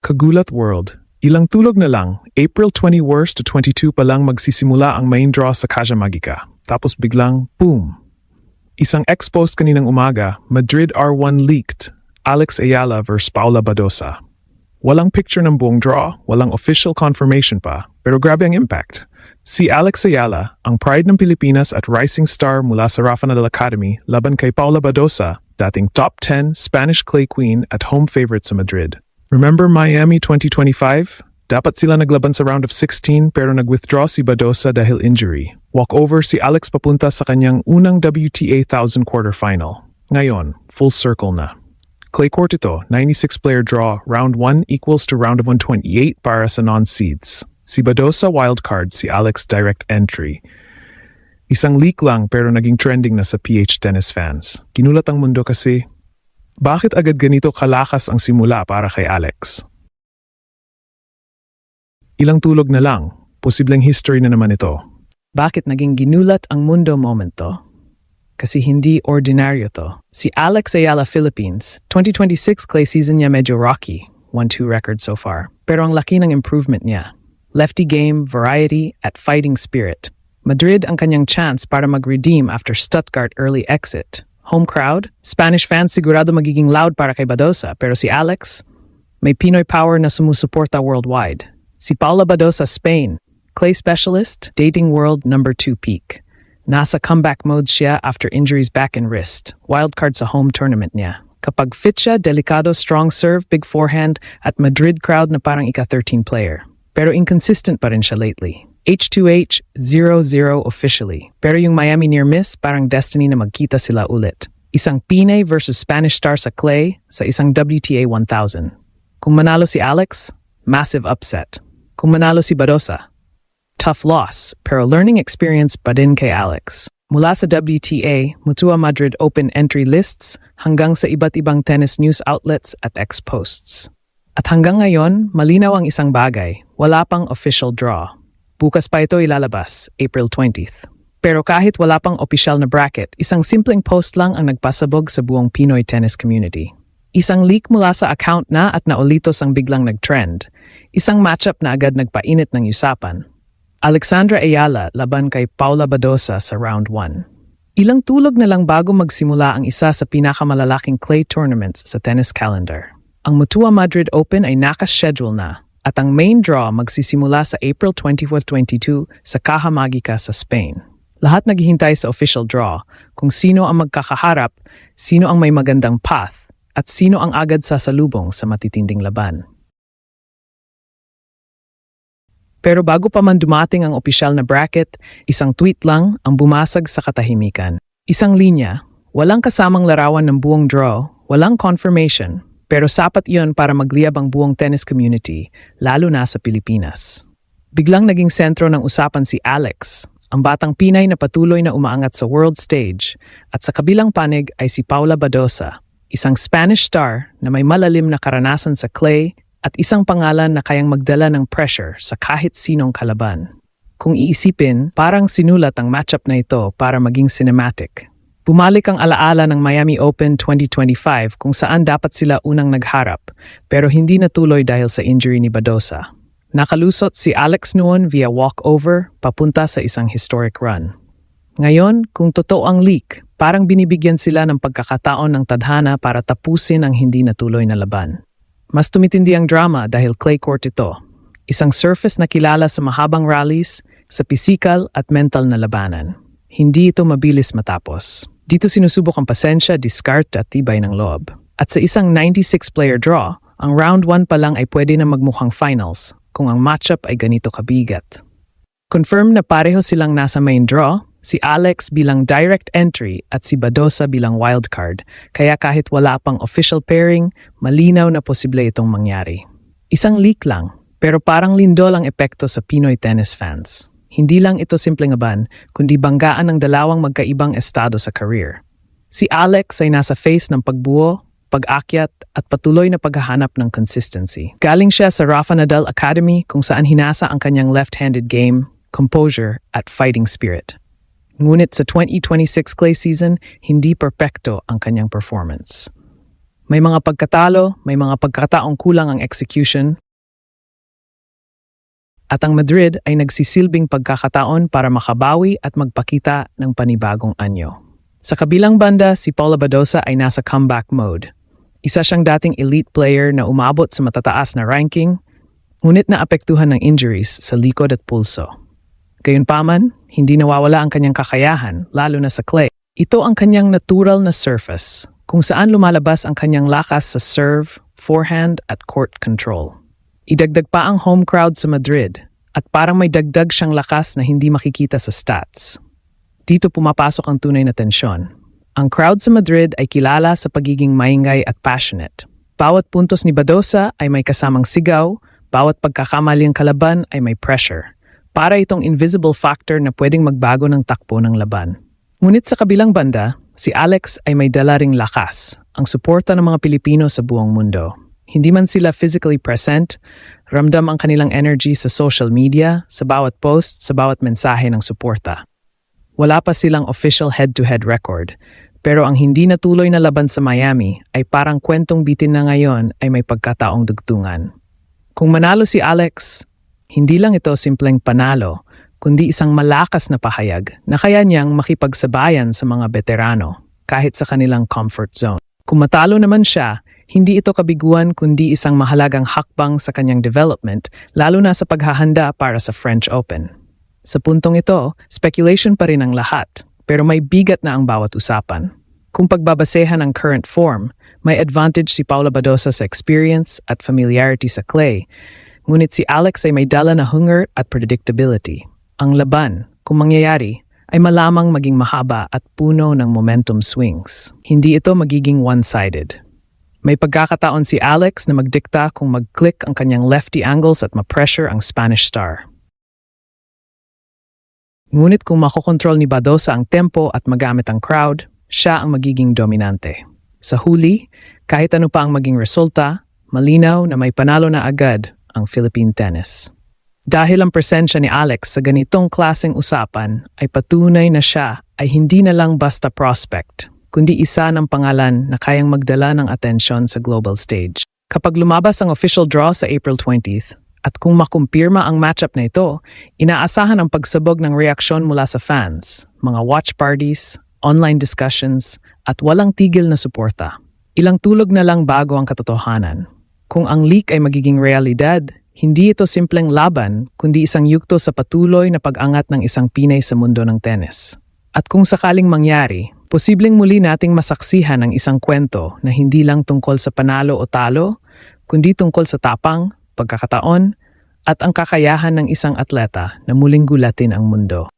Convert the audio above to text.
Kagulat World. Ilang tulog na lang, April 21 to 22 pa lang magsisimula ang main draw sa Caja Magica. Tapos biglang, boom! Isang ex-post kaninang umaga, Madrid R1 leaked, Alex Ayala vs Paula Badosa. Walang picture ng buong draw, walang official confirmation pa, pero grabe ang impact. Si Alex Ayala, ang pride ng Pilipinas at rising star mula sa Rafa Nadal Academy, laban kay Paula Badosa, dating top 10 Spanish clay queen at home favorite sa Madrid. Remember Miami 2025? Dapat sila naglaban sa round of 16 pero nag-withdraw si Badosa dahil injury. Walkover si Alex papunta sa kanyang unang WTA 1000 quarterfinal. Ngayon, full circle na. Clay court ito, 96-player draw, round 1 equals to round of 128 para sa non-seeds. Si Badosa wildcard, si Alex direct entry. Isang leak lang pero naging trending na sa PH Tennis fans. Ginulat ang mundo kasi, bakit agad ganito kalakas ang simula para kay Alex? Ilang tulog na lang, posibleng history na naman ito. Bakit naging ginulat ang mundo moment to? Kasi hindi ordinaryo to. Si Alex Ayala Philippines, 2026 clay season niya medyo rocky, 1-2 record so far. Pero ang laki ng improvement niya. Lefty game, variety, at fighting spirit. Madrid ang kanyang chance para mag-redeem after Stuttgart early exit. Home crowd, Spanish fans sigurado magiging loud para kay Badosa, pero si Alex, may Pinoy power na sumusuporta worldwide. Si Paula Badosa, Spain, clay specialist, dating world number 2 peak. Nasa comeback mode siya after injuries back and wrist. Wildcard sa home tournament niya. Kapag fit siya, delikado, strong serve, big forehand, at Madrid crowd na parang ika-13 player. Pero inconsistent pa rin siya lately. H2H, 0-0 officially. Pero yung Miami near miss, parang destiny na magkita sila ulit. Isang Pinay versus Spanish star sa clay sa isang WTA 1000. Kung manalo si Alex, massive upset. Kung manalo si Badosa, tough loss, pero learning experience pa din kay Alex. Mula sa WTA, Mutua Madrid Open entry lists hanggang sa iba't ibang tennis news outlets at ex-posts. At hanggang ngayon, malinaw ang isang bagay, wala pang official draw. Bukas pa ito ilalabas, April 20th. Pero kahit wala pang opisyal na bracket, isang simpleng post lang ang nagpasabog sa buong Pinoy tennis community. Isang leak mula sa account na at naulitos ang biglang nag-trend. Isang matchup na agad nagpainit ng usapan. Alexandra Ayala laban kay Paula Badosa sa round 1. Ilang tulog na lang bago magsimula ang isa sa pinakamalalaking clay tournaments sa tennis calendar. Ang Mutua Madrid Open ay nakaschedule na. At ang main draw magsisimula sa April 24-22 sa Caja Magica sa Spain. Lahat naghihintay sa official draw kung sino ang magkakaharap, sino ang may magandang path, at sino ang agad sasalubong sa matitinding laban. Pero bago pa man dumating ang opisyal na bracket, isang tweet lang ang bumasag sa katahimikan. Isang linya, walang kasamang larawan ng buong draw, walang confirmation, pero sapat iyon para magliyab ang buong tennis community, lalo na sa Pilipinas. Biglang naging sentro ng usapan si Alex, ang batang Pinay na patuloy na umaangat sa world stage, at sa kabilang panig ay si Paula Badosa, isang Spanish star na may malalim na karanasan sa clay at isang pangalan na kayang magdala ng pressure sa kahit sinong kalaban. Kung iisipin, parang sinulat ang matchup na ito para maging cinematic. Bumalik ang alaala ng Miami Open 2025 kung saan dapat sila unang nagharap, pero hindi natuloy dahil sa injury ni Badosa. Nakalusot si Alex noon via walkover papunta sa isang historic run. Ngayon, kung totoo ang leak, parang binibigyan sila ng pagkakataon ng tadhana para tapusin ang hindi natuloy na laban. Mas tumitindi ang drama dahil clay court ito. Isang surface na kilala sa mahabang rallies, sa physical at mental na labanan. Hindi ito mabilis matapos. Dito sinusubok ang pasensya, discard at tibay ng loob. At sa isang 96-player draw, ang round 1 pa lang ay pwede na magmukhang finals kung ang matchup ay ganito kabigat. Confirm na pareho silang nasa main draw, si Alex bilang direct entry at si Badosa bilang wildcard, kaya kahit wala pang official pairing, malinaw na posible itong mangyari. Isang leak lang, pero parang lindol ang epekto sa Pinoy tennis fans. Hindi lang ito simpleng aban, kundi banggaan ng dalawang magkaibang estado sa career. Si Alex ay nasa phase ng pagbuo, pag-akyat at patuloy na paghahanap ng consistency. Galing siya sa Rafa Nadal Academy kung saan hinasa ang kanyang left-handed game, composure at fighting spirit. Ngunit sa 2026 clay season, hindi perpekto ang kanyang performance. May mga pagkatalo, may mga pagkataong kulang ang execution, at ang Madrid ay nagsisilbing pagkakataon para makabawi at magpakita ng panibagong anyo. Sa kabilang banda, si Paula Badosa ay nasa comeback mode. Isa siyang dating elite player na umabot sa matataas na ranking, ngunit naapektuhan ng injuries sa likod at pulso. Gayunpaman, hindi nawawala ang kanyang kakayahan, lalo na sa clay. Ito ang kanyang natural na surface, kung saan lumalabas ang kanyang lakas sa serve, forehand at court control. Idagdag pa ang home crowd sa Madrid at parang may dagdag siyang lakas na hindi makikita sa stats. Dito pumapasok ang tunay na tensyon. Ang crowd sa Madrid ay kilala sa pagiging maingay at passionate. Bawat puntos ni Badosa ay may kasamang sigaw, bawat pagkakamali ang kalaban ay may pressure. Para itong invisible factor na pwedeng magbago ng takbo ng laban. Ngunit sa kabilang banda, si Alex ay may dala ring lakas, ang suporta ng mga Pilipino sa buong mundo. Hindi man sila physically present, ramdam ang kanilang energy sa social media, sa bawat post, sa bawat mensahe ng suporta. Wala pa silang official head-to-head record, pero ang hindi natuloy na laban sa Miami ay parang kwentong bitin na ngayon ay may pagkataong dugtungan. Kung manalo si Alex, hindi lang ito simpleng panalo, kundi isang malakas na pahayag na kaya niyang makipagsabayan sa mga veterano kahit sa kanilang comfort zone. Kung matalo naman siya, hindi ito kabiguan kundi isang mahalagang hakbang sa kanyang development, lalo na sa paghahanda para sa French Open. Sa puntong ito, speculation pa rin ang lahat, pero may bigat na ang bawat usapan. Kung pagbabasehan ang current form, may advantage si Paula Badosa sa experience at familiarity sa clay, ngunit si Alex ay may dala na hunger at predictability. Ang laban, kung mangyayari, ay malamang maging mahaba at puno ng momentum swings. Hindi ito magiging one-sided. May pagkakataon si Alex na magdikta kung mag-click ang kanyang lefty angles at ma-pressure ang Spanish star. Ngunit kung makokontrol ni Badosa ang tempo at magamit ang crowd, siya ang magiging dominante. Sa huli, kahit ano pa ang maging resulta, malinaw na may panalo na agad ang Philippine tennis. Dahil ang presensya ni Alex sa ganitong klaseng usapan ay patunay na siya ay hindi na lang basta prospect, kundi isa ng pangalan na kayang magdala ng atensyon sa global stage. Kapag lumabas ang official draw sa April 20th, at kung makumpirma ang matchup na ito, inaasahan ang pagsabog ng reaksyon mula sa fans, mga watch parties, online discussions, at walang tigil na suporta. Ilang tulog na lang bago ang katotohanan. Kung ang leak ay magiging realidad, hindi ito simpleng laban, kundi isang yugto sa patuloy na pag-angat ng isang Pinay sa mundo ng tennis. At kung sakaling mangyari, posibleng muli nating masaksihan ang isang kwento na hindi lang tungkol sa panalo o talo, kundi tungkol sa tapang, pagkakataon, at ang kakayahan ng isang atleta na muling gulatin ang mundo.